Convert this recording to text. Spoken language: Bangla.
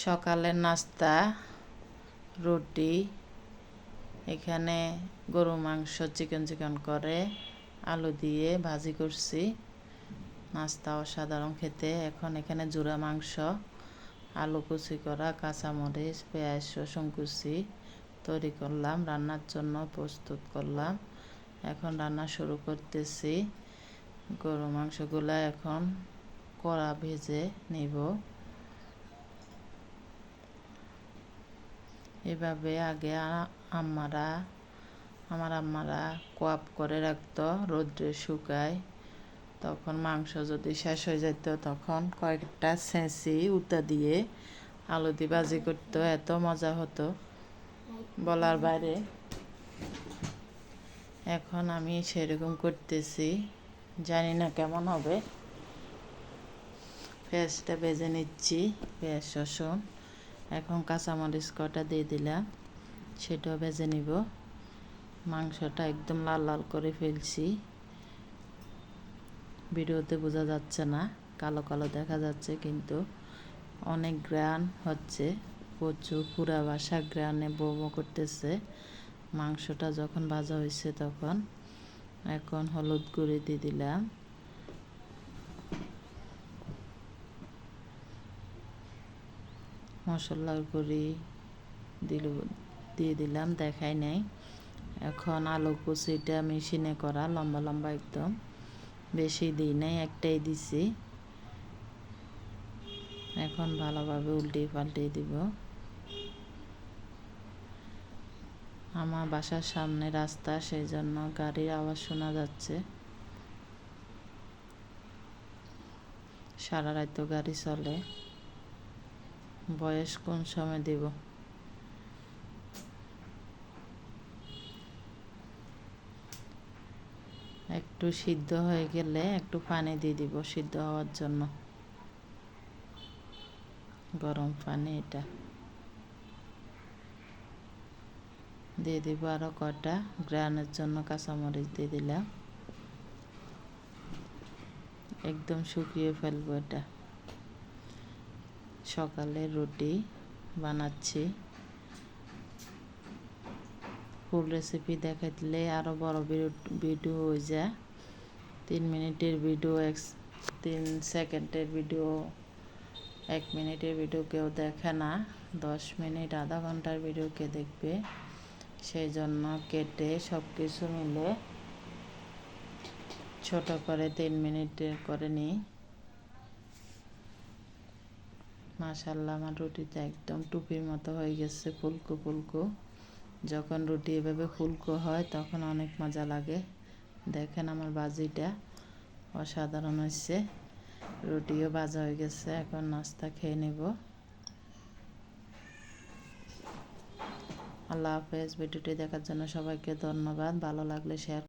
সকালের নাস্তা রুটি, এখানে গরু মাংস চিকেন করে আলু দিয়ে ভাজি করছি। নাস্তা অসাধারণ খেতে। এখন এখানে জোড়া মাংস, আলু কুচি করা, কাঁচামরিচ, পেঁয়াজ, রসুন কুচি তৈরি করলাম, রান্নার জন্য প্রস্তুত করলাম। এখন রান্না শুরু করতেছি। গরু মাংসগুলো এখন কড়া ভেজে নিব। এভাবে আগে আমার আম্মারা কোয়াপ করে রাখতো, রোদ্রে শুকায়। তখন মাংস যদি শেষ হয়ে যেত তখন কয়েকটা ছেঁচি উতা দিয়ে আলু দিয়ে ভাজি করতো, এত মজা হতো বলার বাইরে। এখন আমি সেরকম করতেছি, জানি না কেমন হবে। পেঁয়াজটা ভেজে নিচ্ছি, পেঁয়াজ রসুন। এখন কাঁচামরিচ কটা দিয়ে দিলাম, সেটাও ভেজে নিব। মাংসটা একদম লাল লাল করে ফেলছি। ভিডিওতে বোঝা যাচ্ছে না, কালো কালো দেখা যাচ্ছে, কিন্তু অনেক গ্রান হচ্ছে, প্রচুর পুরা বাসা গ্রানে বমি করতেছে মাংসটা যখন ভাজা হয়েছে তখন। এখন হলুদ গুঁড়ি দিয়ে দিলাম, মশলার গুঁড়ি দিয়ে দিলাম, দেখাই নাই। এখন আলু কুচিটা মেশিনে করা লম্বা লম্বা একদম, বেশি দিই নাই, একটাই দিছি। এখন ভালোভাবে উল্টিয়ে পাল্টিয়ে দিব। আমার বাসার সামনে রাস্তা, সেই জন্য গাড়ির আওয়াজ শোনা যাচ্ছে। সারা রাত গাড়ি চলে, বয়স কোন সময় দেব। একটু সিদ্ধ হয়ে গেলে একটু পানি দিয়ে দিব সিদ্ধ হওয়ার জন্য, গরম পানি। এটা দিয়ে দিব আরও কটা, গ্রানের জন্য কাঁচামরিচ দিয়ে দিলাম। একদম শুকিয়ে ফেলবো এটা। সকালে রুটি বানাচ্ছি। ফুল রেসিপি দেখাইলে আরও বড় ভিডিও হয়ে যায়। 3 মিনিটের ভিডিও, 3 সেকেন্ডের ভিডিও, 1 মিনিটের ভিডিও কেউ দেখে না। 10 মিনিট, আধা ঘন্টার ভিডিও কে দেখবে? সেই জন্য কেটে সব কিছু মিলে ছোট করে 3 মিনিটের করে নিই। মাশাআল্লাহ, আমার রুটিটা একদম টুপির মতো হয়ে গেছে, ফুলকো ফুলকো। যখন রুটি এভাবে ফুলকো হয় তখন অনেক মজা লাগে। দেখেন আমার ভাজিটা অসাধারণ হয়েছে। রুটিও ভাজা হয়ে গেছে, এখন নাস্তা খেয়ে নেব। আল্লাহ হাফেজ। ভিডিওটি দেখার জন্য সবাইকে ধন্যবাদ। ভালো লাগলে শেয়ার